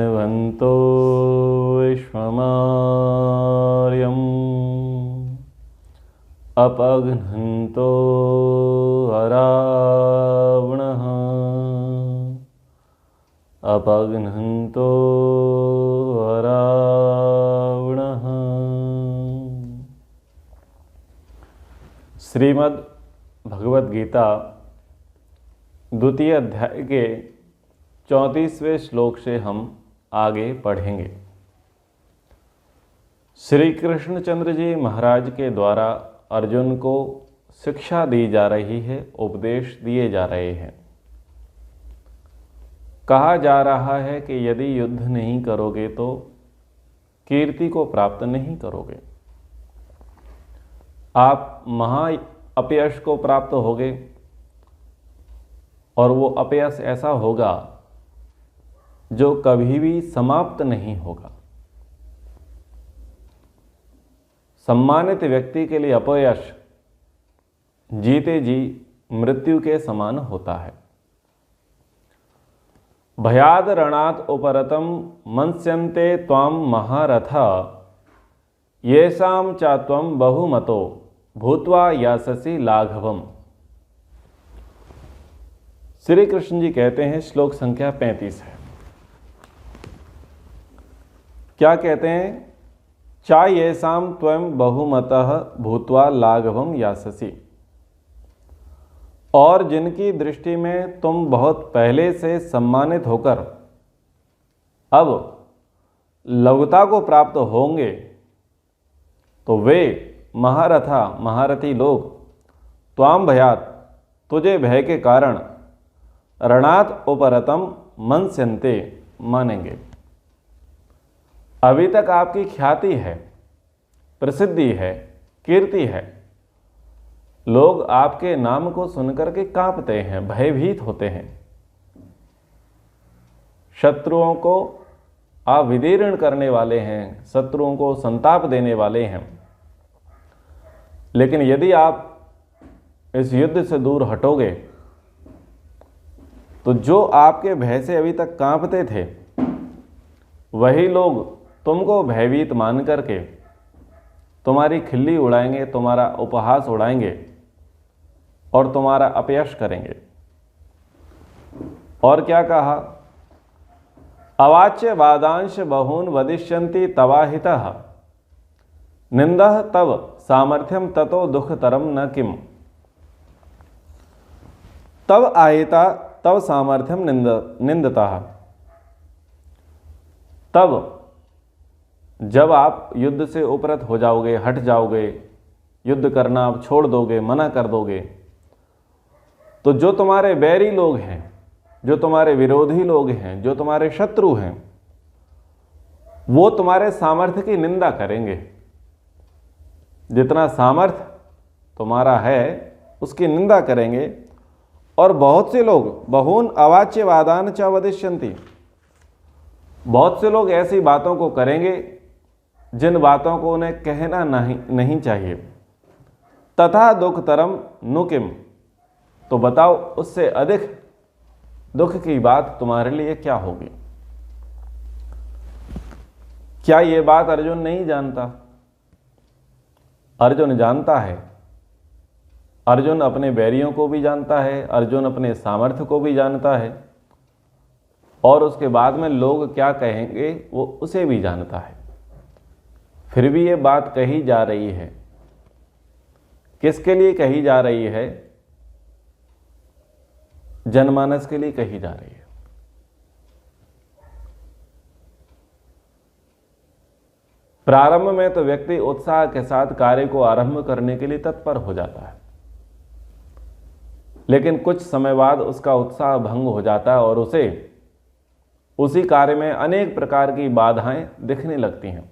कृण्वन्तो विश्वमार्यम् अपघ्नन्तो अरावणः अपघ्नन्तो अरावणः। श्रीमद् भगवद गीता द्वितीय अध्याय के 34वें श्लोक से हम आगे पढ़ेंगे। श्री कृष्णचंद्र जी महाराज के द्वारा अर्जुन को शिक्षा दी जा रही है, उपदेश दिए जा रहे हैं। कहा जा रहा है कि यदि युद्ध नहीं करोगे तो कीर्ति को प्राप्त नहीं करोगे, आप महा अपयश को प्राप्त होगे और वो अपयश ऐसा होगा जो कभी भी समाप्त नहीं होगा। सम्मानित व्यक्ति के लिए अपयश जीते जी मृत्यु के समान होता है। भयाद रणात् उपरतम मंस्यन्ते त्वाम महारथा येषां च त्वं बहुमतो भूत्वा यास्यसि लाघवम्। श्री कृष्ण जी कहते हैं, श्लोक संख्या 35 है। क्या कहते हैं? चा येषां त्वं बहुमतः भूत्वा लाघवम् यास्यसि। और जिनकी दृष्टि में तुम बहुत पहले से सम्मानित होकर अब लघुता को प्राप्त होंगे, तो वे महारथा महारथी लोग त्वाम भयात तुझे भय के कारण रणात उपरतम मंस्यन्ते मानेंगे। अभी तक आपकी ख्याति है, प्रसिद्धि है, कीर्ति है, लोग आपके नाम को सुनकर के कांपते हैं, भयभीत होते हैं, शत्रुओं को आप विदीर्ण करने वाले हैं, शत्रुओं को संताप देने वाले हैं। लेकिन यदि आप इस युद्ध से दूर हटोगे तो जो आपके भय से अभी तक कांपते थे वही लोग तुमको भयभीत मान करके तुम्हारी खिल्ली उड़ाएंगे, तुम्हारा उपहास उड़ाएंगे और तुम्हारा अपयश करेंगे। और क्या कहा? अवाच्य वादांश बहून वदिष्यन्ति तवाहितः निंदः तव सामर्थ्यम ततो दुःखतरम न किम। तव आहिता तव सामर्थ्यम निंदतः। तब जब आप युद्ध से उपरत हो जाओगे, हट जाओगे, युद्ध करना आप छोड़ दोगे, मना कर दोगे, तो जो तुम्हारे बैरी लोग हैं, जो तुम्हारे विरोधी लोग हैं, जो तुम्हारे शत्रु हैं, वो तुम्हारे सामर्थ्य की निंदा करेंगे। जितना सामर्थ्य तुम्हारा है उसकी निंदा करेंगे। और बहुत से लोग बहून अवाच्य वादान च वदिष्यन्ति, बहुत से लोग ऐसी बातों को करेंगे जिन बातों को उन्हें कहना नहीं चाहिए। तथा दुःखतरम नु किम, तो बताओ उससे अधिक दुख की बात तुम्हारे लिए क्या होगी? क्या ये बात अर्जुन नहीं जानता? अर्जुन जानता है। अर्जुन अपने बैरियों को भी जानता है, अर्जुन अपने सामर्थ्य को भी जानता है, और उसके बाद में लोग क्या कहेंगे वो उसे भी जानता है। फिर भी ये बात कही जा रही है। किसके लिए कही जा रही है? जनमानस के लिए कही जा रही है। प्रारंभ में तो व्यक्ति उत्साह के साथ कार्य को आरंभ करने के लिए तत्पर हो जाता है, लेकिन कुछ समय बाद उसका उत्साह भंग हो जाता है और उसे उसी कार्य में अनेक प्रकार की बाधाएं दिखने लगती हैं।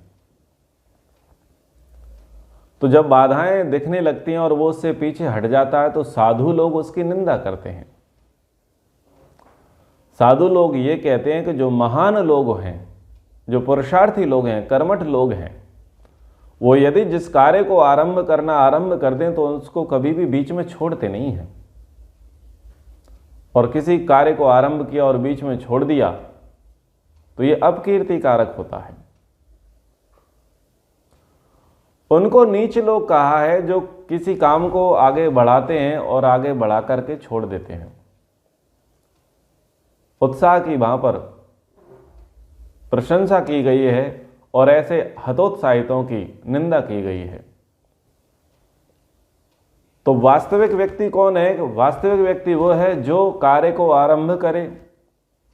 तो जब बाधाएं दिखने लगती हैं और वो उससे पीछे हट जाता है तो साधु लोग उसकी निंदा करते हैं। साधु लोग ये कहते हैं कि जो महान लोग हैं, जो पुरुषार्थी लोग हैं, कर्मठ लोग हैं, वो यदि जिस कार्य को आरंभ कर दें तो उसको कभी भी बीच में छोड़ते नहीं हैं। और किसी कार्य को आरंभ किया और बीच में छोड़ दिया तो ये अपकीर्ति कारक होता है। उनको नीच लोग कहा है जो किसी काम को आगे बढ़ाते हैं और आगे बढ़ा करके छोड़ देते हैं। उत्साह की वहां पर प्रशंसा की गई है और ऐसे हतोत्साहितों की निंदा की गई है। तो वास्तविक व्यक्ति कौन है? वास्तविक व्यक्ति वो है जो कार्य को आरंभ करे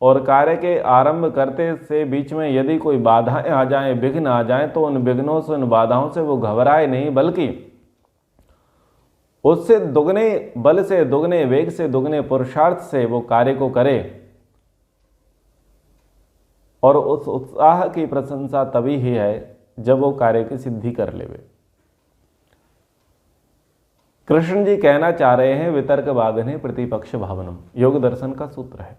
और कार्य के आरंभ करते से बीच में यदि कोई बाधाएं आ जाएं, विघ्न आ जाएं, तो उन विघ्नों से, उन बाधाओं से वो घबराए नहीं, बल्कि उससे दुगने बल से, दुगने वेग से, दुगने पुरुषार्थ से वो कार्य को करे। और उस उत्साह की प्रशंसा तभी ही है जब वो कार्य की सिद्धि कर लेवे। कृष्ण जी कहना चाह रहे हैं वितर्क बाधने प्रतिपक्ष भावनम, योग दर्शन का सूत्र है।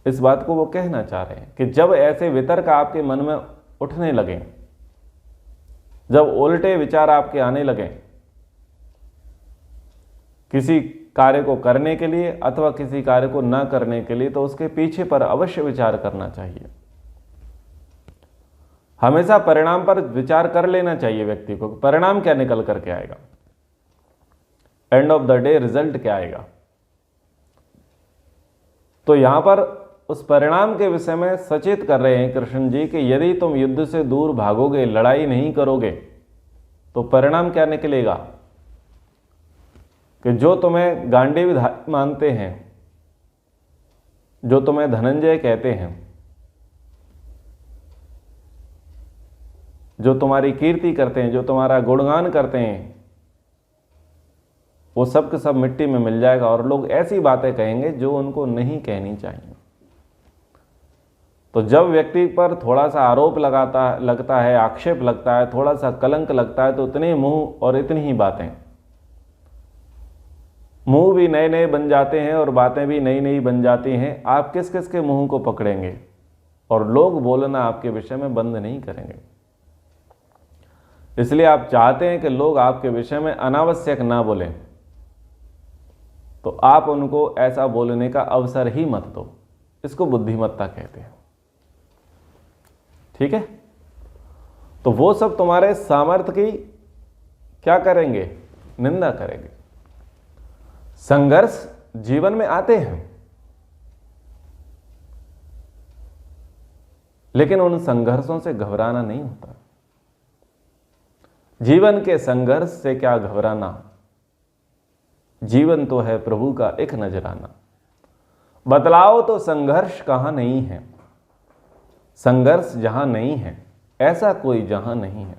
इस बात को वो कहना चाह रहे हैं कि जब ऐसे वितर्क आपके मन में उठने लगे, जब उल्टे विचार आपके आने लगे किसी कार्य को करने के लिए अथवा किसी कार्य को न करने के लिए, तो उसके पीछे पर अवश्य विचार करना चाहिए। हमेशा परिणाम पर विचार कर लेना चाहिए व्यक्ति को, परिणाम क्या निकल करके आएगा, end of the day result क्या आएगा। तो यहां पर उस परिणाम के विषय में सचेत कर रहे हैं कृष्ण जी कि यदि तुम युद्ध से दूर भागोगे, लड़ाई नहीं करोगे, तो परिणाम क्या निकलेगा कि जो तुम्हें गांडीवधारी मानते हैं, जो तुम्हें धनंजय कहते हैं, जो तुम्हारी कीर्ति करते हैं, जो तुम्हारा गुणगान करते हैं, वो सब के सब मिट्टी में मिल जाएगा और लोग ऐसी बातें कहेंगे जो उनको नहीं कहनी चाहिए। तो जब व्यक्ति पर थोड़ा सा आरोप लगता है, आक्षेप लगता है, थोड़ा सा कलंक लगता है, तो इतने मुंह और इतनी ही बातें, मुंह भी नए नए बन जाते हैं और बातें भी नई नई बन जाती हैं। आप किस किस के मुंह को पकड़ेंगे और लोग बोलना आपके विषय में बंद नहीं करेंगे। इसलिए आप चाहते हैं कि लोग आपके विषय में अनावश्यक ना बोलें, तो आप उनको ऐसा बोलने का अवसर ही मत दो। इसको बुद्धिमत्ता कहते हैं। ठीक है? तो वो सब तुम्हारे सामर्थ्य की क्या करेंगे? निंदा करेंगे। संघर्ष जीवन में आते हैं, लेकिन उन संघर्षों से घबराना नहीं होता। जीवन के संघर्ष से क्या घबराना, जीवन तो है प्रभु का एक नजराना। बतलाओ तो संघर्ष कहां नहीं है, संघर्ष जहां नहीं है ऐसा कोई जहां नहीं है।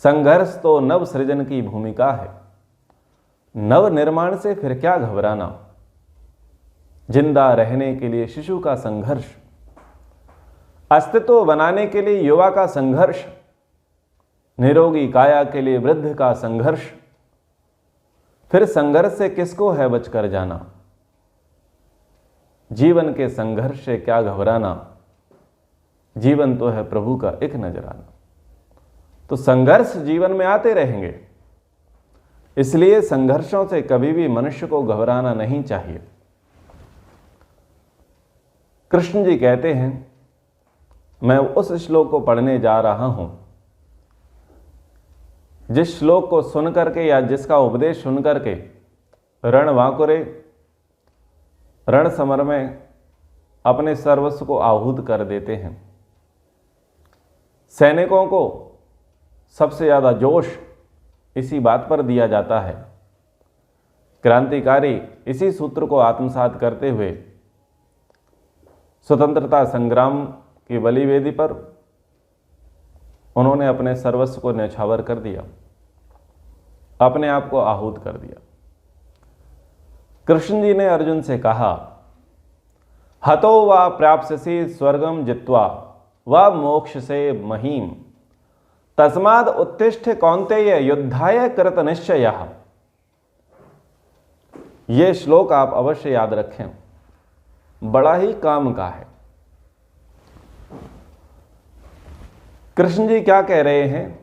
संघर्ष तो नव सृजन की भूमिका है, नव निर्माण से फिर क्या घबराना। जिंदा रहने के लिए शिशु का संघर्ष, अस्तित्व बनाने के लिए युवा का संघर्ष, निरोगी काया के लिए वृद्ध का संघर्ष। फिर संघर्ष से किसको है बचकर जाना। जीवन के संघर्ष से क्या घबराना, जीवन तो है प्रभु का एक नजराना। तो संघर्ष जीवन में आते रहेंगे, इसलिए संघर्षों से कभी भी मनुष्य को घबराना नहीं चाहिए। कृष्ण जी कहते हैं, मैं उस श्लोक को पढ़ने जा रहा हूं जिस श्लोक को सुन करके या जिसका उपदेश सुन करके रण वाकुरे रण समर में अपने सर्वस्व को आहूत कर देते हैं। सैनिकों को सबसे ज्यादा जोश इसी बात पर दिया जाता है। क्रांतिकारी इसी सूत्र को आत्मसात करते हुए स्वतंत्रता संग्राम की बलिवेदी पर उन्होंने अपने सर्वस्व को न्यौछावर कर दिया, अपने आप को आहूत कर दिया। कृष्ण जी ने अर्जुन से कहा, हतो वा प्राप्स्यसि स्वर्गम जित्वा वा मोक्ष से महीम तस्माद उत्तिष्ठ कौन्तेय युद्धाय कृत निश्चयः। यह श्लोक आप अवश्य याद रखें, बड़ा ही काम का है। कृष्ण जी क्या कह रहे हैं?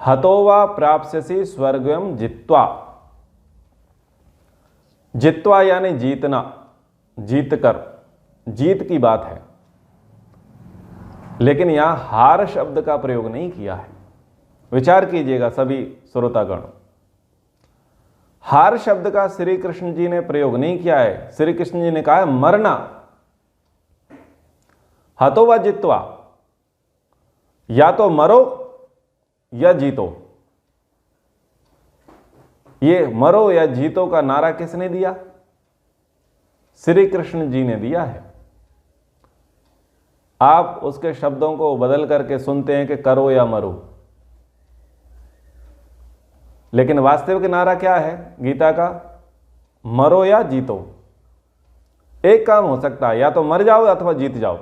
हतो वा प्राप्स्यसि स्वर्गम जित्वा, जित्वा यानी जीतना, जीत की बात है, लेकिन यहां हार शब्द का प्रयोग नहीं किया है। विचार कीजिएगा सभी श्रोतागण, हार शब्द का श्री कृष्ण जी ने प्रयोग नहीं किया है। श्री कृष्ण जी ने कहा है मरना, हतो व जित्वा, या तो मरो या जीतो। ये मरो या जीतो का नारा किसने दिया? श्री कृष्ण जी ने दिया है। आप उसके शब्दों को बदल करके सुनते हैं कि करो या मरो, लेकिन वास्तविक नारा क्या है गीता का? मरो या जीतो। एक काम हो सकता है, या तो मर जाओ अथवा जीत जाओ।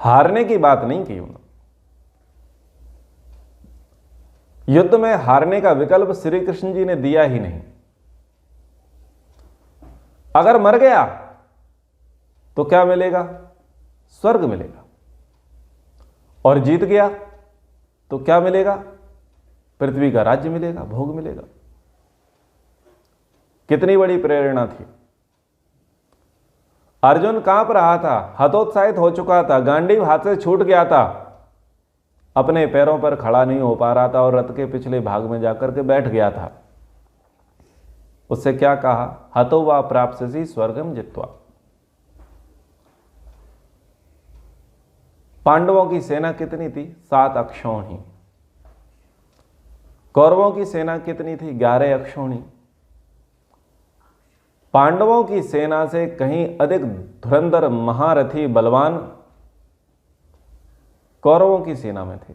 हारने की बात नहीं की उन्होंने। युद्ध में हारने का विकल्प श्री कृष्ण जी ने दिया ही नहीं। अगर मर गया तो क्या मिलेगा? स्वर्ग मिलेगा। और जीत गया तो क्या मिलेगा? पृथ्वी का राज्य मिलेगा, भोग मिलेगा। कितनी बड़ी प्रेरणा थी। अर्जुन कांप रहा था, हतोत्साहित हो चुका था, गांडीव हाथ से छूट गया था, अपने पैरों पर खड़ा नहीं हो पा रहा था और रथ के पिछले भाग में जाकर के बैठ गया था। उससे क्या कहा? हतो वा प्राप्स्यसि स्वर्गम जित्वा। पांडवों की सेना कितनी थी? 7 अक्षौहिणी। कौरवों की सेना कितनी थी? 11 अक्षौहिणी। पांडवों की सेना से कहीं अधिक धुरंधर महारथी बलवान कौरवों की सेना में थे।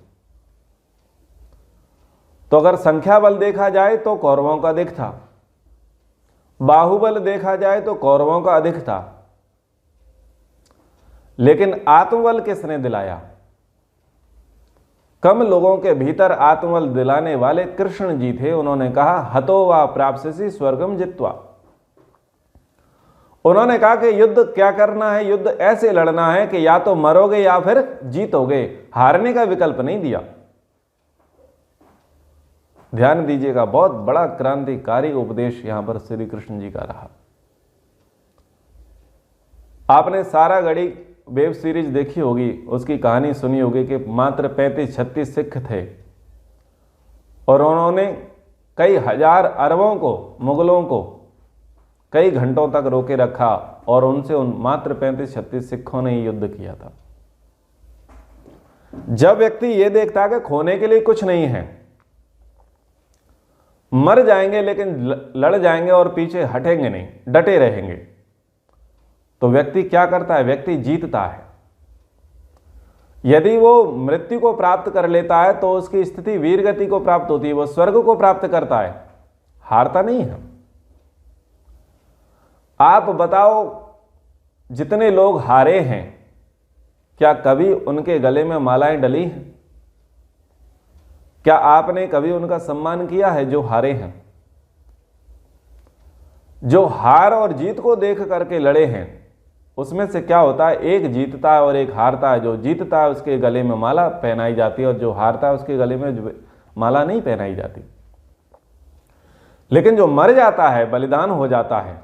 तो अगर संख्या बल देखा जाए तो कौरवों का अधिक था, बाहुबल देखा जाए तो कौरवों का अधिक था, लेकिन आत्मबल किसने दिलाया? कम लोगों के भीतर आत्मबल दिलाने वाले कृष्ण जी थे। उन्होंने कहा हतो वा प्राप्स्यसि स्वर्गम जित्वा। उन्होंने कहा कि युद्ध क्या करना है? युद्ध ऐसे लड़ना है कि या तो मरोगे या फिर जीतोगे, हारने का विकल्प नहीं दिया। ध्यान दीजिएगा, बहुत बड़ा क्रांतिकारी उपदेश यहां पर श्री कृष्ण जी का रहा। आपने सारा गढ़ी वेब सीरीज देखी होगी, उसकी कहानी सुनी होगी कि मात्र 35-36 सिख थे और उन्होंने कई हजार अरबों को, मुगलों को कई घंटों तक रोके रखा और उनसे मात्र 35-36 सिखों ने युद्ध किया था। जब व्यक्ति यह देखता है कि खोने के लिए कुछ नहीं है, मर जाएंगे लेकिन लड़ जाएंगे और पीछे हटेंगे नहीं, डटे रहेंगे, तो व्यक्ति क्या करता है? व्यक्ति जीतता है। यदि वो मृत्यु को प्राप्त कर लेता है तो उसकी स्थिति वीरगति को प्राप्त होती है, वो स्वर्ग को प्राप्त करता है, हारता नहीं है। आप बताओ, जितने लोग हारे हैं, क्या कभी उनके गले में मालाएं डली हैं? क्या आपने कभी उनका सम्मान किया है जो हारे हैं? जो हार और जीत को देख करके लड़े हैं, उसमें से क्या होता है? एक जीतता है और एक हारता है। जो जीतता है उसके गले में माला पहनाई जाती है और जो हारता है उसके गले में माला नहीं पहनाई जाती। लेकिन जो मर जाता है, बलिदान हो जाता है,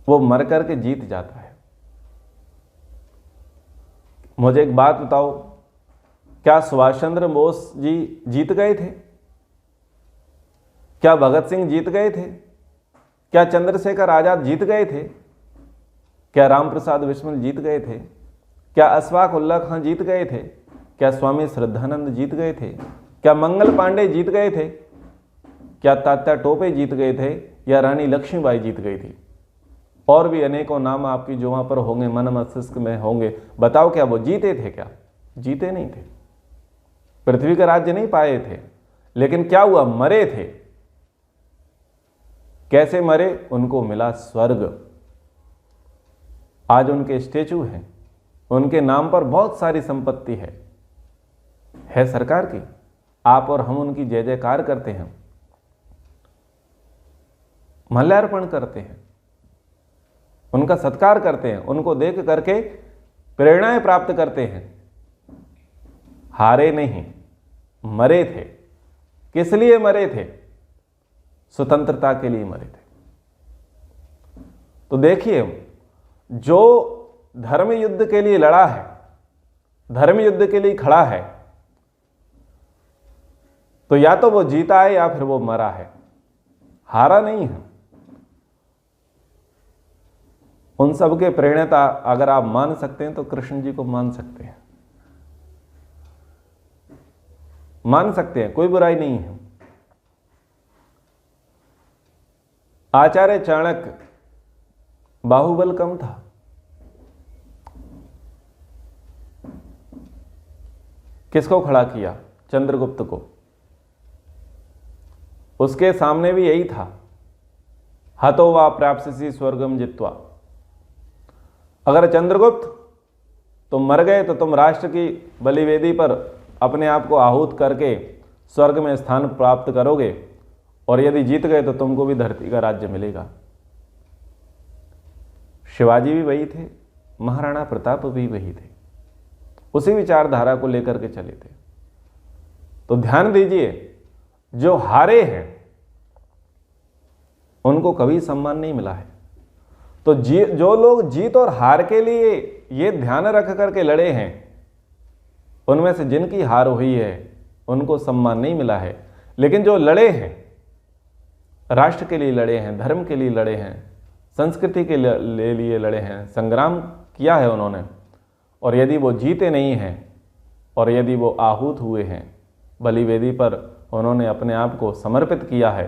वो मर करके जीत जाता है। मुझे एक बात बताओ, क्या सुभाष चंद्र बोस जी जीत गए थे? क्या भगत सिंह जीत गए थे? क्या चंद्रशेखर आजाद जीत गए थे? क्या राम प्रसाद बिस्मिल जीत गए थे? क्या अशफाक उल्लाह खां जीत गए थे? क्या स्वामी श्रद्धानंद जीत गए थे? क्या मंगल पांडे जीत गए थे? क्या तात्या टोपे जीत गए थे? या रानी लक्ष्मीबाई जीत गई थी? और भी अनेकों नाम आपकी जो वहां पर होंगे, मन मस्तिष्क में होंगे। बताओ, क्या वो जीते थे? क्या जीते नहीं थे? पृथ्वी का राज्य नहीं पाए थे, लेकिन क्या हुआ? मरे थे। कैसे मरे? उनको मिला स्वर्ग। आज उनके स्टेचू हैं, उनके नाम पर बहुत सारी संपत्ति है सरकार की। आप और हम उनकी जय जयकार करते हैं, माल्यार्पण करते हैं, उनका सत्कार करते हैं, उनको देख करके प्रेरणाएं प्राप्त करते हैं। हारे नहीं, मरे थे। किस लिए मरे थे? स्वतंत्रता के लिए मरे थे। तो देखिए, जो धर्म युद्ध के लिए लड़ा है, धर्म युद्ध के लिए खड़ा है, तो या तो वो जीता है या फिर वो मरा है, हारा नहीं है। उन सब के प्रेरणा अगर आप मान सकते हैं तो कृष्ण जी को मान सकते हैं, मान सकते हैं, कोई बुराई नहीं है। आचार्य चाणक्य बाहुबल कम था, किसको खड़ा किया? चंद्रगुप्त को। उसके सामने भी यही था, हतो वा प्राप्स्यसि स्वर्गम जित्वा। अगर चंद्रगुप्त तुम मर गए तो तुम राष्ट्र की बलिवेदी पर अपने आप को आहूत करके स्वर्ग में स्थान प्राप्त करोगे, और यदि जीत गए तो तुमको भी धरती का राज्य मिलेगा। शिवाजी भी वही थे, महाराणा प्रताप भी वही थे, उसी विचारधारा को लेकर के चले थे। तो ध्यान दीजिए, जो हारे हैं उनको कभी सम्मान नहीं मिला है। तो जो लोग जीत और हार के लिए ये ध्यान रख करके लड़े हैं, उनमें से जिनकी हार हुई है उनको सम्मान नहीं मिला है। लेकिन जो लड़े हैं, राष्ट्र के लिए लड़े हैं, धर्म के लिए लड़े हैं, संस्कृति के लिए लड़े हैं, संग्राम किया है उन्होंने, और यदि वो जीते नहीं हैं और यदि वो आहूत हुए हैं, बलिवेदी पर उन्होंने अपने आप को समर्पित किया है,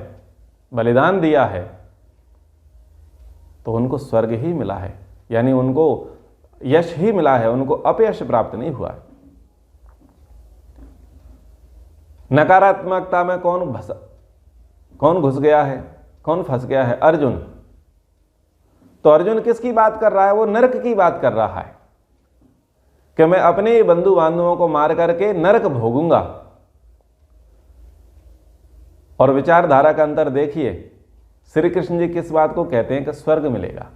बलिदान दिया है, तो उनको स्वर्ग ही मिला है, यानी उनको यश ही मिला है, उनको अपयश प्राप्त नहीं हुआ है। नकारात्मकता में कौन घुस गया है, कौन फंस गया है? अर्जुन। तो अर्जुन किसकी बात कर रहा है? वो नरक की बात कर रहा है कि मैं अपने बंधु बांधवों को मार करके नरक भोगूंगा। और विचारधारा का अंतर देखिए, श्री कृष्ण जी किस बात को कहते हैं कि स्वर्ग मिलेगा,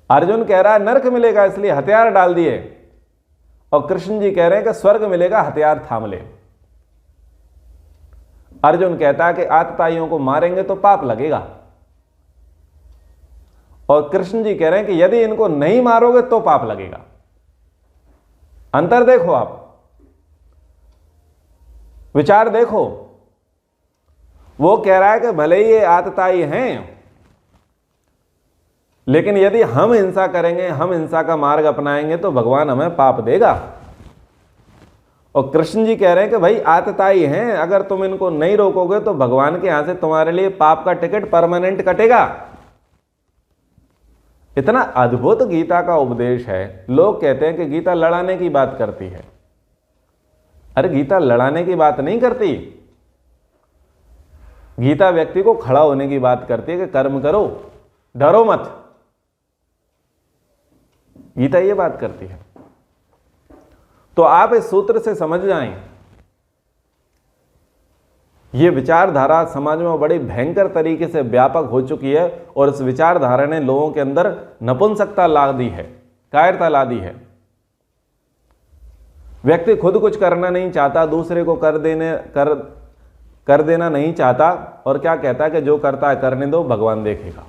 अर्जुन कह रहा है नरक मिलेगा इसलिए हथियार डाल दिए, और कृष्ण जी कह रहे हैं कि स्वर्ग मिलेगा, हथियार थाम ले। अर्जुन कहता है कि आतताइयों को मारेंगे तो पाप लगेगा, और कृष्ण जी कह रहे हैं कि यदि इनको नहीं मारोगे तो पाप लगेगा। अंतर देखो, आप विचार देखो। वो कह रहा है कि भले ही ये आतताई हैं, लेकिन यदि हम हिंसा करेंगे, हम हिंसा का मार्ग अपनाएंगे तो भगवान हमें पाप देगा। और कृष्ण जी कह रहे हैं कि भाई आतताई हैं, अगर तुम इनको नहीं रोकोगे तो भगवान के यहां से तुम्हारे लिए पाप का टिकट परमानेंट कटेगा। इतना अद्भुत गीता का उपदेश है। लोग कहते हैं कि गीता लड़ाने की बात करती है। अरे गीता लड़ाने की बात नहीं करती, गीता व्यक्ति को खड़ा होने की बात करती है कि कर्म करो, डरो मत। गीता ये बात करती है। तो आप इस सूत्र से समझ जाएं, ये विचारधारा समाज में बड़ी भयंकर तरीके से व्यापक हो चुकी है, और इस विचारधारा ने लोगों के अंदर नपुंसकता ला दी है, कायरता ला दी है। व्यक्ति खुद कुछ करना नहीं चाहता, दूसरे को कर देना नहीं चाहता, और क्या कहता है कि जो करता है करने दो, भगवान देखेगा।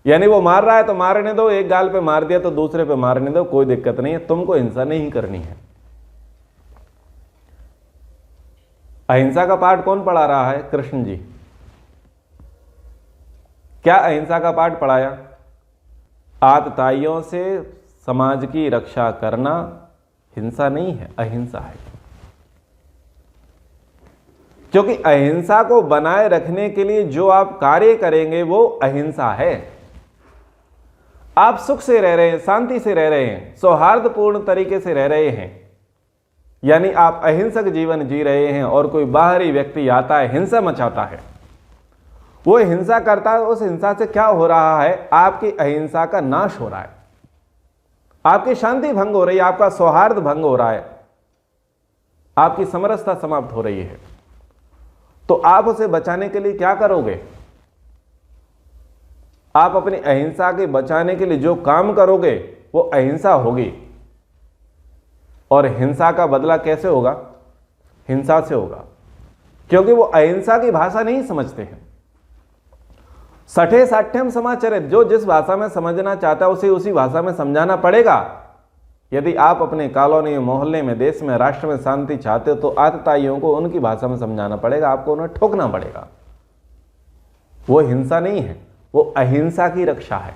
यानी वो मार रहा है तो मारने दो, एक गाल पे मार दिया तो दूसरे पे मारने दो, कोई दिक्कत नहीं है, तुमको हिंसा नहीं करनी है। अहिंसा का पाठ कौन पढ़ा रहा है? कृष्ण जी। क्या अहिंसा का पाठ पढ़ाया? आतताइयों से समाज की रक्षा करना हिंसा नहीं है, अहिंसा है। क्योंकि अहिंसा को बनाए रखने के लिए जो आप कार्य करेंगे वो अहिंसा है। आप सुख से रह रहे हैं, शांति से रह रहे हैं, सौहार्दपूर्ण तरीके से रह रहे हैं, यानी आप अहिंसक जीवन जी रहे हैं, और कोई बाहरी व्यक्ति आता है, हिंसा मचाता है, वो हिंसा करता है। उस हिंसा से क्या हो रहा है? आपकी अहिंसा का नाश हो रहा है, आपकी शांति भंग हो रही है, आपका सौहार्द भंग हो रहा है, आपकी समरसता समाप्त हो रही है। तो आप उसे बचाने के लिए क्या करोगे? आप अपनी अहिंसा के बचाने के लिए जो काम करोगे वो अहिंसा होगी। और हिंसा का बदला कैसे होगा? हिंसा से होगा, क्योंकि वो अहिंसा की भाषा नहीं समझते हैं। सठे साठ्यम समाचरित, जो जिस भाषा में समझना चाहता है उसे उसी भाषा में समझाना पड़ेगा। यदि आप अपने कॉलोनी, मोहल्ले में, देश में, राष्ट्र में शांति चाहते हो तो आतताइयों को उनकी भाषा में समझाना पड़ेगा, आपको उन्हें ठोकना पड़ेगा। वो हिंसा नहीं है, वो अहिंसा की रक्षा है,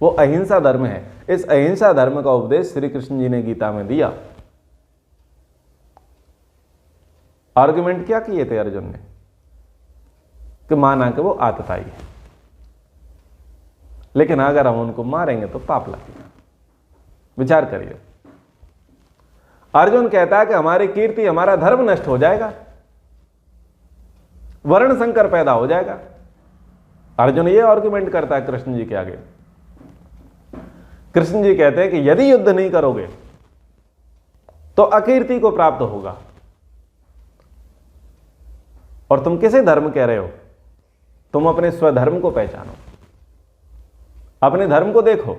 वो अहिंसा धर्म है। इस अहिंसा धर्म का उपदेश श्री कृष्ण जी ने गीता में दिया। आर्गुमेंट क्या किए थे अर्जुन ने कि माना कि वो आतताई है, लेकिन अगर हम उनको मारेंगे तो पाप लगेगा। विचार करिए। अर्जुन कहता है कि हमारी कीर्ति, हमारा धर्म नष्ट हो जाएगा, वर्ण संकर पैदा हो जाएगा। अर्जुन ये आर्गुमेंट करता है कृष्ण जी के आगे। कृष्ण जी कहते हैं कि यदि युद्ध नहीं करोगे तो अकीर्ति को प्राप्त होगा। और तुम किसे धर्म कह रहे हो? तुम अपने स्वधर्म को पहचानो, अपने धर्म को देखो।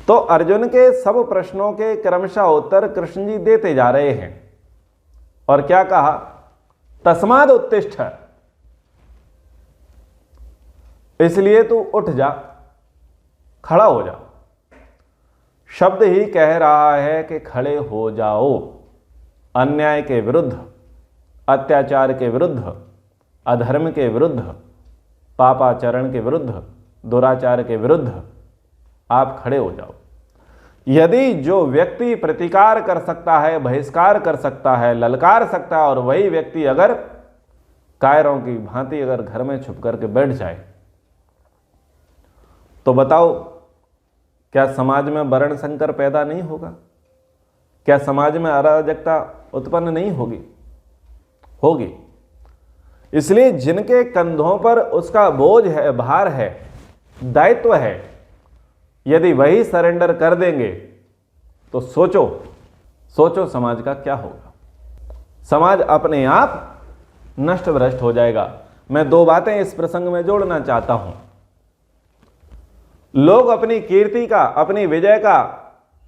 तो अर्जुन के सब प्रश्नों के क्रमशः उत्तर कृष्ण जी देते जा रहे हैं। और क्या कहा? तस्माद उत्तिष्ठ, इसलिए तू उठ जा, खड़ा हो जा। शब्द ही कह रहा है कि खड़े हो जाओ। अन्याय के विरुद्ध, अत्याचार के विरुद्ध, अधर्म के विरुद्ध, पापाचरण के विरुद्ध, दुराचार के विरुद्ध आप खड़े हो जाओ। यदि जो व्यक्ति प्रतिकार कर सकता है, बहिष्कार कर सकता है, ललकार सकता है, और वही व्यक्ति अगर कायरों की भांति अगर घर में छुप करके बैठ जाए, तो बताओ क्या समाज में वर्ण संकर पैदा नहीं होगा? क्या समाज में अराजकता उत्पन्न नहीं होगी? होगी। इसलिए जिनके कंधों पर उसका बोझ है, भार है, दायित्व है, यदि वही सरेंडर कर देंगे तो सोचो समाज का क्या होगा। समाज अपने आप नष्ट भ्रष्ट हो जाएगा। मैं दो बातें इस प्रसंग में जोड़ना चाहता हूं। लोग अपनी कीर्ति का, अपनी विजय का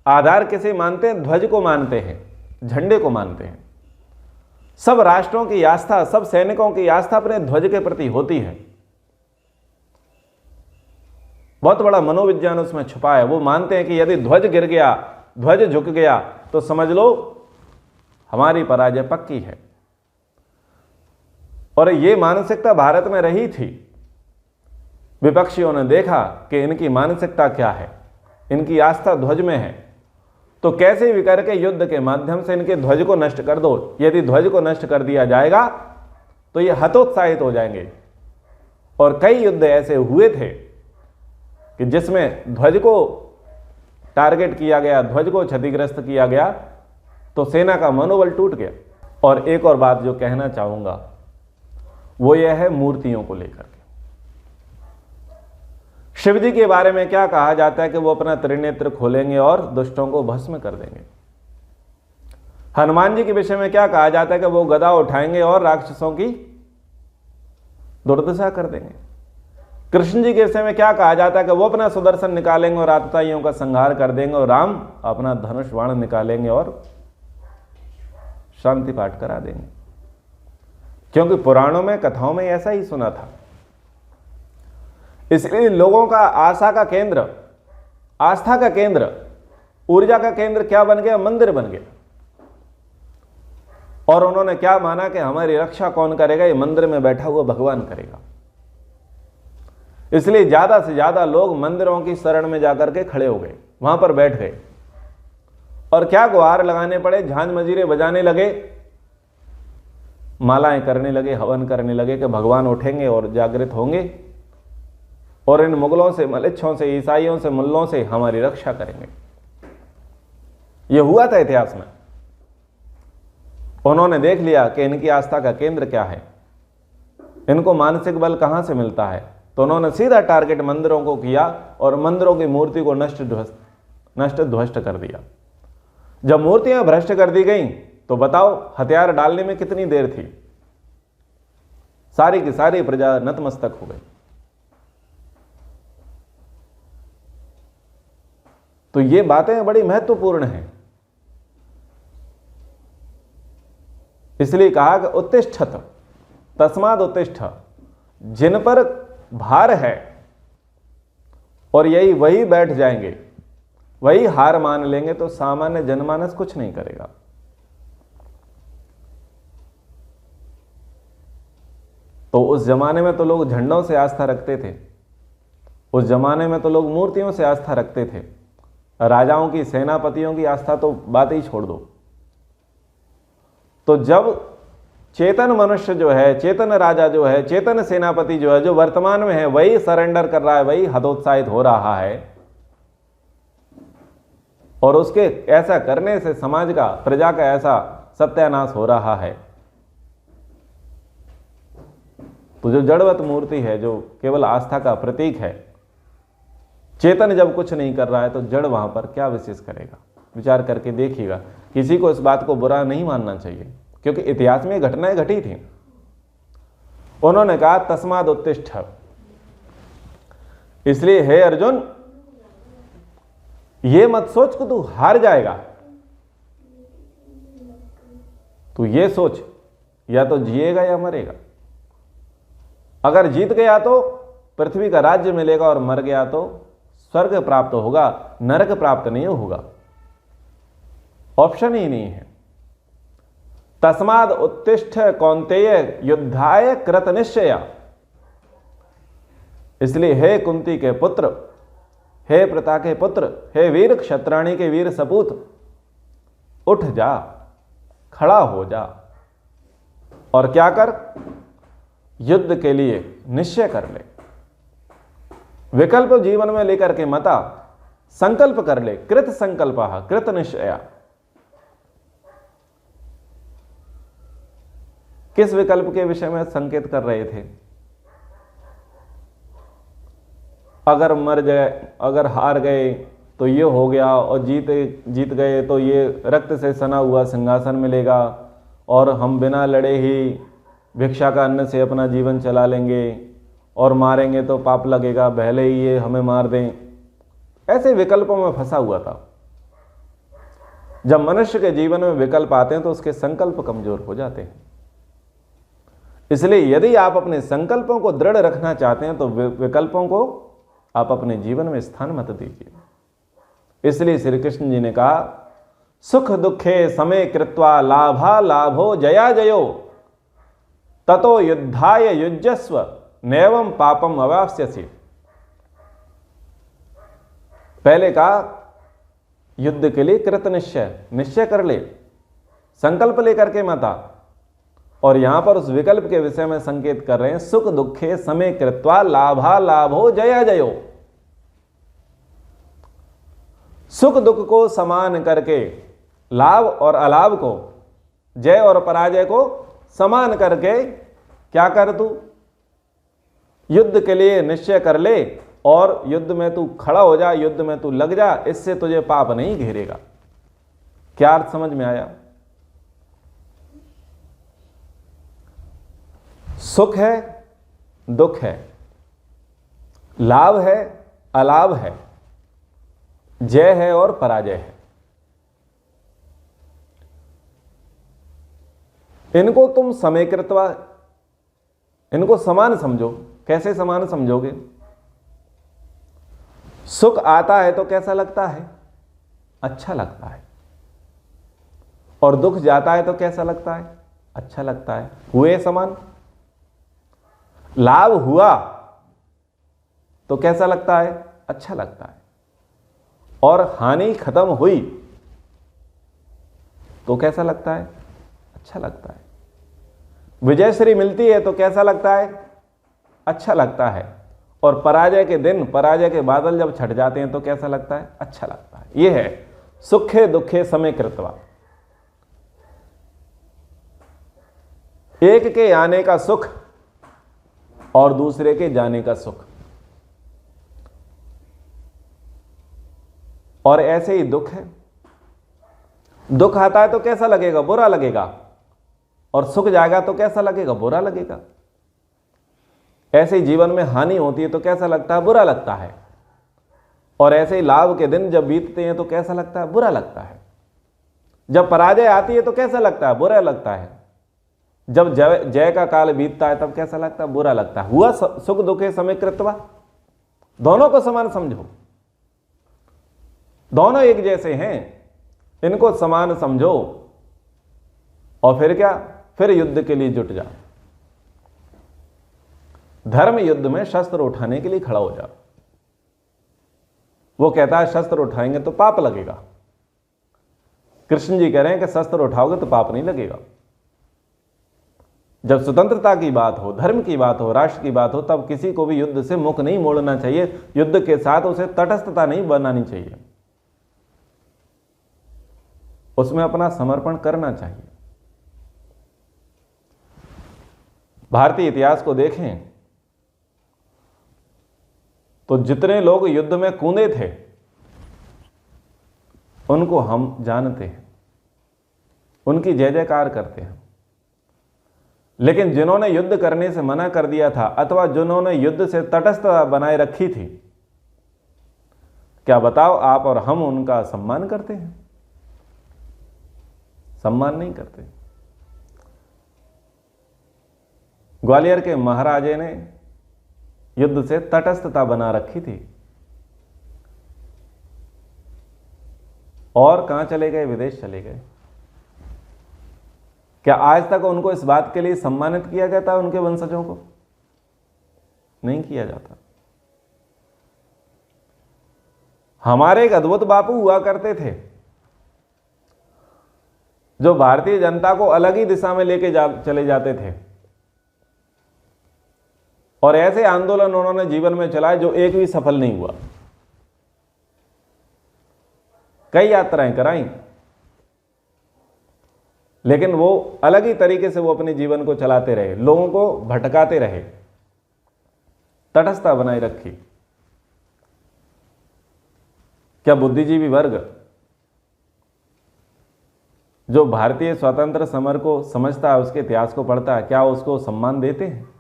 आधार किसे मानते हैं? ध्वज को मानते हैं, झंडे को मानते हैं। सब राष्ट्रों की आस्था, सब सैनिकों की आस्था अपने ध्वज के प्रति होती है। बहुत बड़ा मनोविज्ञान उसमें छुपा है। वो मानते हैं कि यदि ध्वज गिर गया, ध्वज झुक गया, तो समझ लो हमारी पराजय पक्की है। और ये मानसिकता भारत में रही थी। विपक्षियों ने देखा कि इनकी मानसिकता क्या है, इनकी आस्था ध्वज में है, तो कैसे भी करके युद्ध के माध्यम से इनके ध्वज को नष्ट कर दो। यदि ध्वज को नष्ट कर दिया जाएगा तो ये हतोत्साहित हो जाएंगे। और कई युद्ध ऐसे हुए थे कि जिसमें ध्वज को टारगेट किया गया, ध्वज को क्षतिग्रस्त किया गया, तो सेना का मनोबल टूट गया। और एक और बात जो कहना चाहूंगा वो यह है मूर्तियों को लेकर के। शिव जी के बारे में क्या कहा जाता है कि वो अपना त्रिनेत्र खोलेंगे और दुष्टों को भस्म कर देंगे। हनुमान जी के विषय में क्या कहा जाता है कि वो गदा उठाएंगे और राक्षसों की दुर्दशा कर देंगे। कृष्ण जी के विषय में क्या कहा जाता है कि वो अपना सुदर्शन निकालेंगे और आतताइयों का संहार कर देंगे, और राम अपना धनुष बाण निकालेंगे और शांति पाठ करा देंगे। क्योंकि पुराणों में, कथाओं में ऐसा ही सुना था। इसलिए लोगों का आशा का केंद्र, आस्था का केंद्र, ऊर्जा का केंद्र क्या बन गया? मंदिर बन गया। और उन्होंने क्या माना कि हमारी रक्षा कौन करेगा? ये मंदिर में बैठा हुआ भगवान करेगा। इसलिए ज्यादा से ज्यादा लोग मंदिरों की शरण में जाकर के खड़े हो गए, वहां पर बैठ गए। और क्या गुहार लगाने पड़े, झांझ मजीरे बजाने लगे, मालाएं करने लगे, हवन करने लगे कि भगवान उठेंगे और जागृत होंगे और इन मुगलों से, मलिच्छों से, ईसाइयों से, मुल्लों से हमारी रक्षा करेंगे। यह हुआ था इतिहास में। उन्होंने देख लिया कि इनकी आस्था का केंद्र क्या है, इनको मानसिक बल कहां से मिलता है, तो उन्होंने सीधा टारगेट मंदिरों को किया और मंदिरों की मूर्ति को नष्ट ध्वस्त कर दिया। जब मूर्तियां भ्रष्ट कर दी गई तो बताओ हथियार डालने में कितनी देर थी? सारी की सारी प्रजा नतमस्तक हो गई। तो ये बातें बड़ी महत्वपूर्ण हैं। इसलिए कहा कि उत्तिष्ठत, तस्माद उत्तिष्ठ, जिन पर भार है और यही वही बैठ जाएंगे, वही हार मान लेंगे, तो सामान्य जनमानस कुछ नहीं करेगा। तो उस जमाने में तो लोग झंडों से आस्था रखते थे, उस जमाने में तो लोग मूर्तियों से आस्था रखते थे, राजाओं की, सेनापतियों की आस्था तो बात ही छोड़ दो। तो जब चेतन मनुष्य जो है, चेतन राजा जो है, चेतन सेनापति जो है, जो वर्तमान में है, वही सरेंडर कर रहा है, वही हतोत्साहित हो रहा है, और उसके ऐसा करने से समाज का, प्रजा का ऐसा सत्यानाश हो रहा है, तो जो जड़वत मूर्ति है, जो केवल आस्था का प्रतीक है, चेतन जब कुछ नहीं कर रहा है तो जड़ वहां पर क्या विशेष करेगा? विचार करके देखिएगा। किसी को इस बात को बुरा नहीं मानना चाहिए, क्योंकि इतिहास में घटनाएं घटी थी। उन्होंने कहा तस्माद उत्तिष्ठ, इसलिए हे अर्जुन, ये मत सोच कि तू हार जाएगा, तू ये सोच या तो जिएगा या मरेगा। अगर जीत गया तो पृथ्वी का राज्य मिलेगा, और मर गया तो स्वर्ग प्राप्त होगा, नरक प्राप्त नहीं होगा, ऑप्शन ही नहीं है। तस्माद उत्तिष्ठ कौन्तेय युद्धाय कृत निश्चया, इसलिए हे कुंती के पुत्र, हे प्रता के पुत्र, हे वीर क्षत्राणी के वीर सपूत, उठ जा, खड़ा हो जा, और क्या कर? युद्ध के लिए निश्चय कर ले। विकल्प जीवन में लेकर के मता संकल्प कर ले। कृत संकल्प कृत निश्चया। किस विकल्प के विषय में संकेत कर रहे थे? अगर मर गए, अगर हार गए तो ये हो गया, और जीत गए तो ये रक्त से सना हुआ सिंहासन मिलेगा, और हम बिना लड़े ही भिक्षा का अन्न से अपना जीवन चला लेंगे, और मारेंगे तो पाप लगेगा, भले ही ये हमें मार दें। ऐसे विकल्पों में फंसा हुआ था। जब मनुष्य के जीवन में विकल्प आते हैं तो उसके संकल्प कमजोर हो जाते हैं। इसलिए यदि आप अपने संकल्पों को दृढ़ रखना चाहते हैं तो विकल्पों को आप अपने जीवन में स्थान मत दीजिए। इसलिए श्री कृष्ण जी ने कहा, सुख दुखे समय कृत्वा लाभा लाभो जया जयो ततो युद्धाय युज्यस्व नैवं पापम अवाप्स्यसि। पहले कहा युद्ध के लिए कृत निश्चय कर ले, संकल्प लेकर के मत आ। और यहां पर उस विकल्प के विषय में संकेत कर रहे हैं, सुख दुखे समय कृत्वा लाभा लाभो जया जयो। सुख दुख को समान करके, लाभ और अलाभ को, जय और पराजय को समान करके क्या कर? तू युद्ध के लिए निश्चय कर ले, और युद्ध में तू खड़ा हो जा, युद्ध में तू लग जा, इससे तुझे पाप नहीं घेरेगा। क्या अर्थ समझ में आया? सुख है, दुख है, लाभ है, अलाभ है, जय है और पराजय है। इनको तुम समेकृतवा, इनको समान समझो। कैसे समान समझोगे? सुख आता है तो कैसा लगता है? अच्छा लगता है। और दुख जाता है तो कैसा लगता है? अच्छा लगता है। हुए समान। लाभ हुआ तो कैसा लगता है? अच्छा लगता है। और हानि खत्म हुई तो कैसा लगता है? अच्छा लगता है। विजयश्री मिलती है तो कैसा लगता है? अच्छा लगता है। और पराजय के दिन, पराजय के बादल जब छट जाते हैं तो कैसा लगता है? अच्छा लगता है। यह है सुखे दुखे समय कृत्वा। एक के आने का सुख और दूसरे के जाने का सुख। और ऐसे ही दुख है। दुख आता है तो कैसा लगेगा? बुरा लगेगा। और सुख जाएगा तो कैसा लगेगा? बुरा लगेगा। ऐसे ही जीवन में हानि होती है तो कैसा लगता है? बुरा लगता है। और ऐसे ही लाभ के दिन जब बीतते हैं तो कैसा लगता है? बुरा लगता है। जब पराजय आती है तो कैसा लगता है? बुरा लगता है। जब जय का काल बीतता है तब कैसा लगता है? बुरा लगता है। हुआ सुख दुखे समय कृत्वा, दोनों को समान समझो, दोनों एक जैसे हैं, इनको समान समझो और फिर क्या, फिर युद्ध के लिए जुट जाओ। धर्म युद्ध में शस्त्र उठाने के लिए खड़ा हो जाओ। वो कहता है शस्त्र उठाएंगे तो पाप लगेगा, कृष्ण जी कह रहे हैं कि शस्त्र उठाओगे तो पाप नहीं लगेगा। जब स्वतंत्रता की बात हो, धर्म की बात हो, राष्ट्र की बात हो, तब किसी को भी युद्ध से मुख नहीं मोड़ना चाहिए, युद्ध के साथ उसे तटस्थता नहीं बनानी चाहिए, उसमें अपना समर्पण करना चाहिए। भारतीय इतिहास को देखें तो जितने लोग युद्ध में कूदे थे उनको हम जानते हैं, उनकी जय जयकार करते हैं। लेकिन जिन्होंने युद्ध करने से मना कर दिया था अथवा जिन्होंने युद्ध से तटस्थता बनाए रखी थी, क्या बताओ आप और हम उनका सम्मान करते हैं? सम्मान नहीं करते। ग्वालियर के महाराजे ने युद्ध से तटस्थता बना रखी थी और कहां चले गए? विदेश चले गए। क्या आज तक उनको इस बात के लिए सम्मानित किया जाता है? उनके वंशजों को नहीं किया जाता। हमारे एक अद्भुत बापू हुआ करते थे जो भारतीय जनता को अलग ही दिशा में लेके चले जाते थे और ऐसे आंदोलन उन्होंने जीवन में चलाए जो एक भी सफल नहीं हुआ। कई यात्राएं कराई, लेकिन वो अलग ही तरीके से वो अपने जीवन को चलाते रहे, लोगों को भटकाते रहे, तटस्थता बनाए रखी। क्या बुद्धिजीवी वर्ग जो भारतीय स्वतंत्र समर को समझता है, उसके इतिहास को पढ़ता है, क्या उसको सम्मान देते हैं?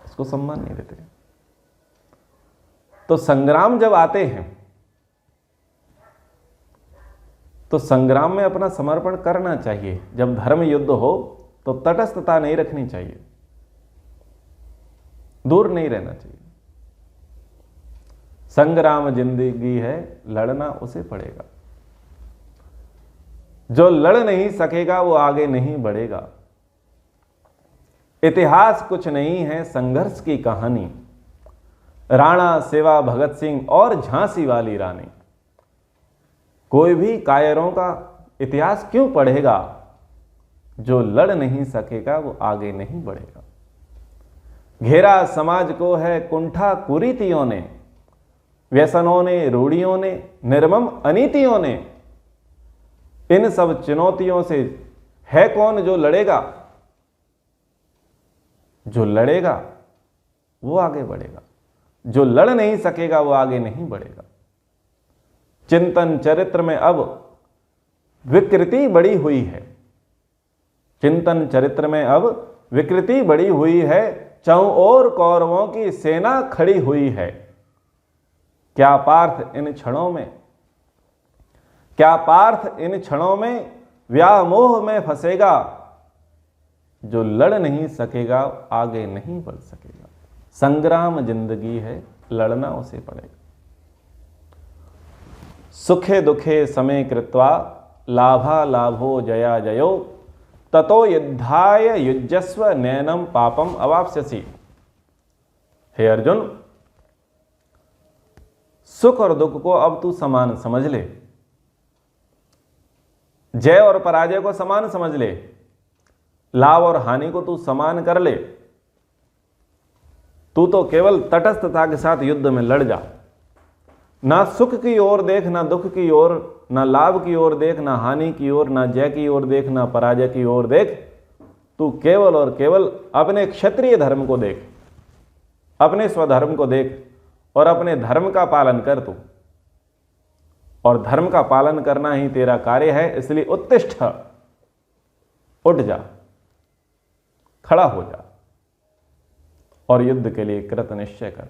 उसको सम्मान नहीं देते। तो संग्राम जब आते हैं तो संग्राम में अपना समर्पण करना चाहिए। जब धर्म युद्ध हो तो तटस्थता नहीं रखनी चाहिए, दूर नहीं रहना चाहिए। संग्राम जिंदगी है, लड़ना उसे पड़ेगा। जो लड़ नहीं सकेगा वो आगे नहीं बढ़ेगा। इतिहास कुछ नहीं है, संघर्ष की कहानी। राणा, सेवा, भगत सिंह और झांसी वाली रानी। कोई भी कायरों का इतिहास क्यों पढ़ेगा? जो लड़ नहीं सकेगा वो आगे नहीं बढ़ेगा। घेरा समाज को है कुंठा कुरीतियों ने, व्यसनों ने, रूढ़ियों ने, निर्मम अनीतियों ने। इन सब चुनौतियों से है कौन जो लड़ेगा? जो लड़ेगा वो आगे बढ़ेगा, जो लड़ नहीं सकेगा वो आगे नहीं बढ़ेगा। चिंतन चरित्र में अब विकृति बढ़ी हुई है, चिंतन चरित्र में अब विकृति बढ़ी हुई है। चौं ओर कौरवों की सेना खड़ी हुई है। क्या पार्थ इन क्षणों में, क्या पार्थ इन क्षणों में व्यामोह में फंसेगा? जो लड़ नहीं सकेगा आगे नहीं बढ़ सकेगा। संग्राम जिंदगी है, लड़ना उसे पड़ेगा। सुखे दुखे समय कृत्वा लाभा लाभो जया जयो ततो युद्धाय युज्यस्व नैनम पापम अवाप्स्यसि। हे अर्जुन, सुख और दुख को अब तू समान समझ ले, जय और पराजय को समान समझ ले, लाभ और हानि को तू समान कर ले। तू तो केवल तटस्थता के साथ युद्ध में लड़ जा। ना सुख की ओर देख, ना दुख की ओर, ना लाभ की ओर देख, ना हानि की ओर, ना जय की ओर देख, ना पराजय की ओर देख। तू केवल और केवल अपने क्षत्रिय धर्म को देख, अपने स्वधर्म को देख और अपने धर्म का पालन कर तू। और धर्म का पालन करना ही तेरा कार्य है। इसलिए उत्तिष्ठ, उठ जा, खड़ा हो जा और युद्ध के लिए कृत निश्चय कर।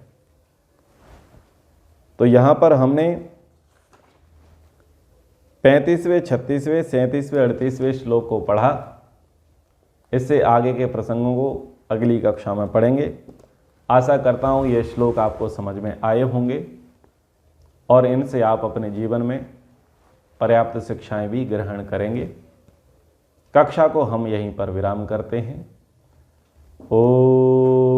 तो यहां पर हमने 35वें, 36वें, 37वें, 38वें श्लोक को पढ़ा इससे आगे के प्रसंगों को अगली कक्षा में पढ़ेंगे। आशा करता हूँ ये श्लोक आपको समझ में आए होंगे और इनसे आप अपने जीवन में पर्याप्त शिक्षाएं भी ग्रहण करेंगे। कक्षा को हम यहीं पर विराम करते हैं। ओम